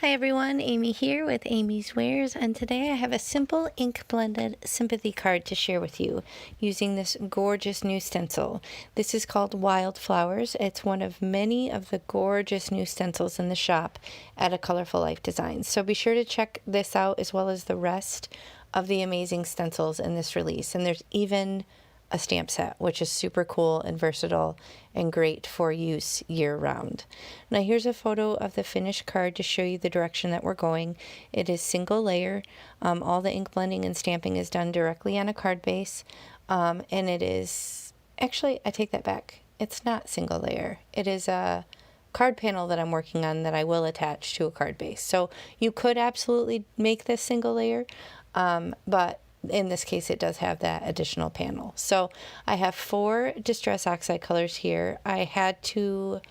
Hi everyone, Amy here with Amy's Wares, and today I have a simple ink blended sympathy card to share with you using this gorgeous new stencil. This is called Wildflowers. It's one of many of the gorgeous new stencils in the shop at A Colorful Life Designs. So be sure to check this out as well as the rest of the amazing stencils in this release. And there's even a stamp set, which is super cool and versatile and great for use year-round. Now here's a photo of the finished card to show you the direction that we're going. It is single layer. All the ink blending and stamping is done directly on a card base, and it is actually, I take that back, it's not single layer. It is a card panel that I'm working on that I will attach to a card base. So you could absolutely make this single layer, but in this case it does have that additional panel. So I have 4 Distress Oxide colors here. I had to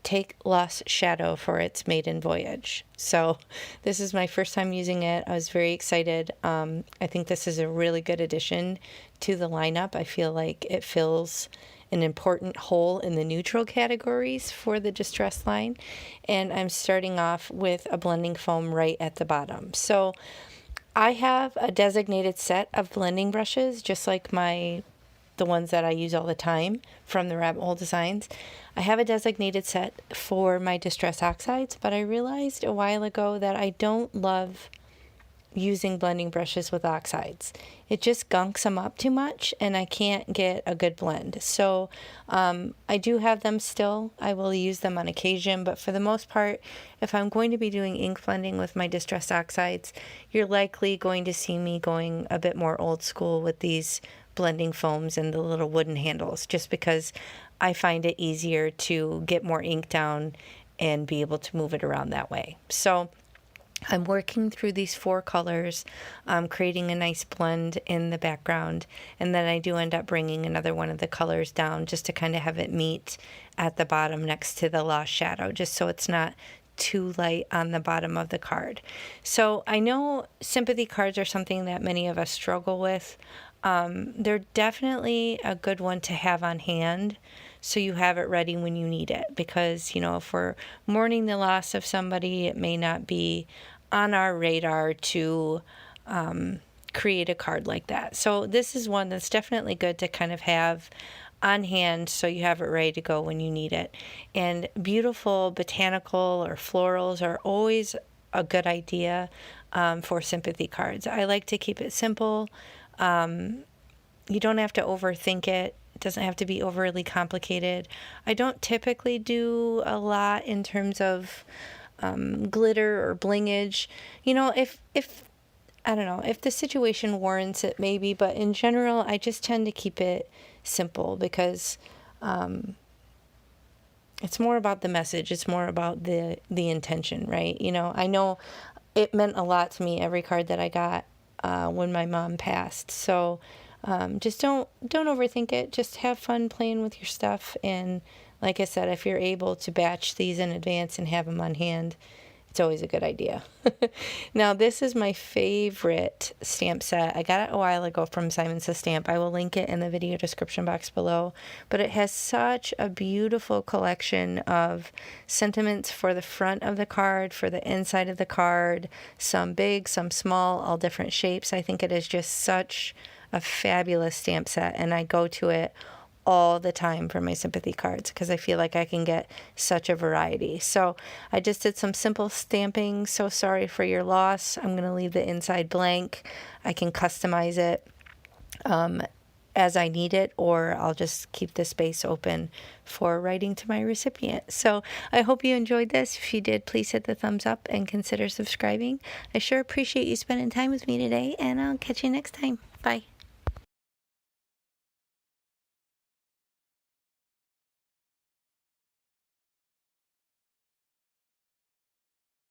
take Lost Shadow for its maiden voyage. So this is my first time using it. I was very excited. I think this is a really good addition to the lineup. I feel like it fills an important hole in the neutral categories for the Distress line. And I'm starting off with a blending foam right at the bottom. So I have a designated set of blending brushes, just like the ones that I use all the time from the Rabbit Hole Designs. I have a designated set for my Distress Oxides, but I realized a while ago that I don't love using blending brushes with oxides. It just gunks them up too much and I can't get a good blend. So I do have them still. I will use them on occasion, but for the most part, if I'm going to be doing ink blending with my Distress Oxides, you're likely going to see me going a bit more old school with these blending foams and the little wooden handles, just because I find it easier to get more ink down and be able to move it around that way. So I'm working through these 4 colors, creating a nice blend in the background, and then I do end up bringing another one of the colors down just to kind of have it meet at the bottom next to the Lost Shadow, just so it's not too light on the bottom of the card. So I know sympathy cards are something that many of us struggle with. They're definitely a good one to have on hand, so you have it ready when you need it, because, you know, if we're mourning the loss of somebody, it may not be on our radar to create a card like that. So this is one that's definitely good to kind of have on hand so you have it ready to go when you need it. And beautiful botanical or florals are always a good idea for sympathy cards. I like to keep it simple. You don't have to overthink it. It doesn't have to be overly complicated. I don't typically do a lot in terms of glitter or blingage. You know, if I don't know, if the situation warrants it, maybe, but in general, I just tend to keep it simple because it's more about the message. It's more about the intention, right? You know, I know it meant a lot to me, every card that I got when my mom passed. So just don't overthink it. Just have fun playing with your stuff. And like I said, if you're able to batch these in advance and have them on hand, it's always a good idea. Now, this is my favorite stamp set. I got it a while ago from Simon Says Stamp. I will link it in the video description box below. But it has such a beautiful collection of sentiments for the front of the card, for the inside of the card, some big, some small, all different shapes. I think it is just such a fabulous stamp set, and I go to it all the time for my sympathy cards because I feel like I can get such a variety. So I just did some simple stamping. So sorry for your loss. I'm going to leave the inside blank. I can customize it as I need it, or I'll just keep the space open for writing to my recipient. So I hope you enjoyed this. If you did, please hit the thumbs up and consider subscribing. I sure appreciate you spending time with me today, and I'll catch you next time. Bye.